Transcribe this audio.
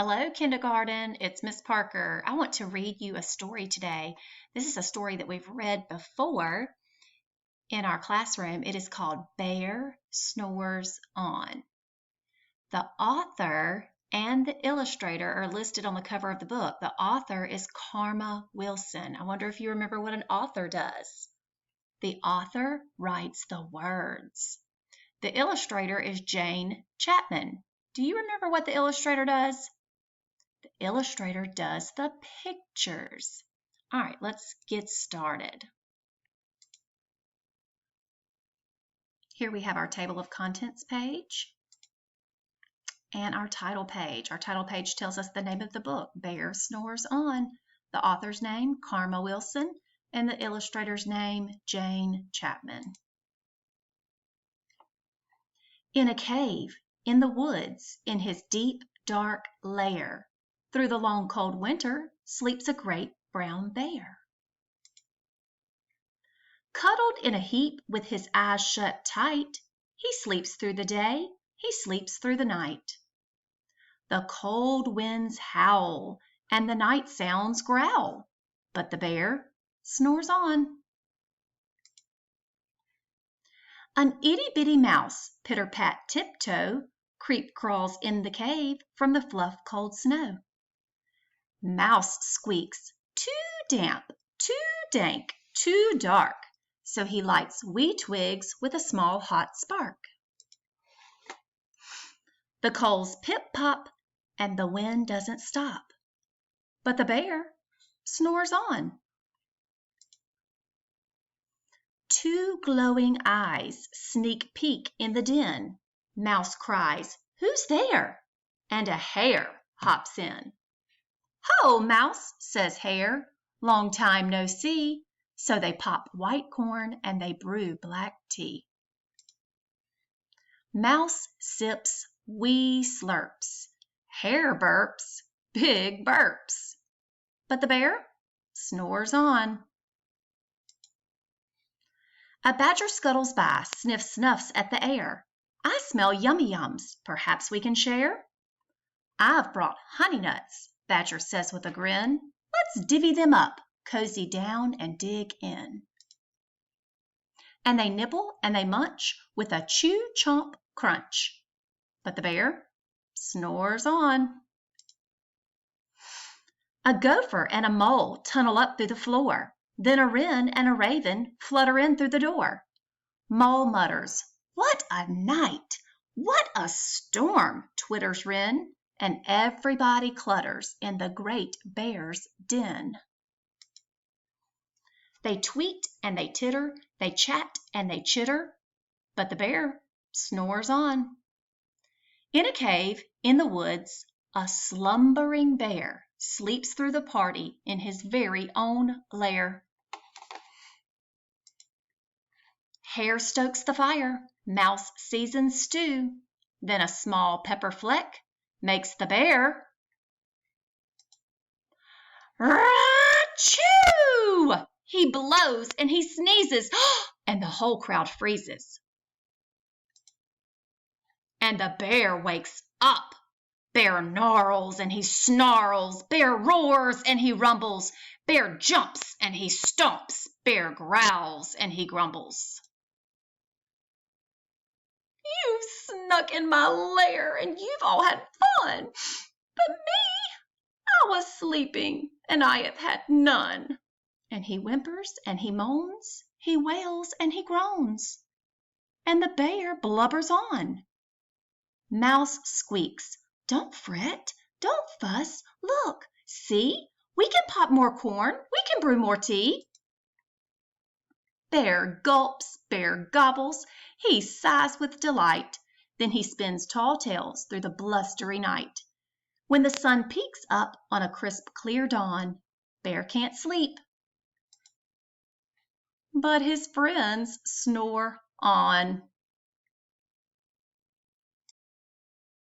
Hello, kindergarten. It's Miss Parker. I want to read you a story today. This is a story that we've read before in our classroom. It is called Bear Snores On. The author and the illustrator are listed on the cover of the book. The author is Karma Wilson. I wonder if you remember what an author does. The author writes the words. The illustrator is Jane Chapman. Do you remember what the illustrator does? The illustrator does the pictures. All right, let's get started. Here we have our table of contents page and our title page. Our title page tells us the name of the book, Bear Snores On. The author's name, Karma Wilson, and the illustrator's name, Jane Chapman. In a cave, in the woods, in his deep, dark lair, through the long, cold winter, sleeps a great brown bear. Cuddled in a heap with his eyes shut tight, he sleeps through the day, he sleeps through the night. The cold winds howl, and the night sounds growl, but the bear snores on. An itty-bitty mouse, pitter-pat tiptoe, creep-crawls in the cave from the fluff-cold snow. Mouse squeaks, too damp, too dank, too dark, so he lights wee twigs with a small hot spark. The coals pip-pop, and the wind doesn't stop, but the bear snores on. Two glowing eyes sneak peek in the den. Mouse cries, "Who's there?" And a hare hops in. "Ho, Mouse," says Hare, "long time no see." So they pop white corn and they brew black tea. Mouse sips wee slurps. Hare burps big burps. But the bear snores on. A badger scuttles by, sniffs snuffs at the air. "I smell yummy yums. Perhaps we can share?" "I've brought honey nuts," Badger says with a grin. "Let's divvy them up, cozy down and dig in." And they nibble and they munch with a chew chomp crunch. But the bear snores on. A gopher and a mole tunnel up through the floor. Then a wren and a raven flutter in through the door. Mole mutters, "What a night! What a storm!" twitters wren. And everybody clutters in the great bear's den. They tweet and they titter, they chat and they chitter, but the bear snores on. In a cave, in the woods, a slumbering bear sleeps through the party in his very own lair. Hare stokes the fire, mouse seasons stew, then a small pepper fleck makes the bear Ra-choo! He blows and he sneezes, and the whole crowd freezes. And the bear wakes up. Bear gnarls and he snarls. Bear roars and he rumbles. Bear jumps and he stomps. Bear growls and he grumbles. "You've snuck in my lair and you've all had fun, but me, I was sleeping and I have had none." And he whimpers and he moans, he wails and he groans, and the bear blubbers on. Mouse squeaks, "Don't fret, don't fuss, look, see, we can pop more corn, we can brew more tea." Bear gulps, bear gobbles, he sighs with delight, then he spins tall tales through the blustery night. When the sun peeks up on a crisp, clear dawn, Bear can't sleep, but his friends snore on.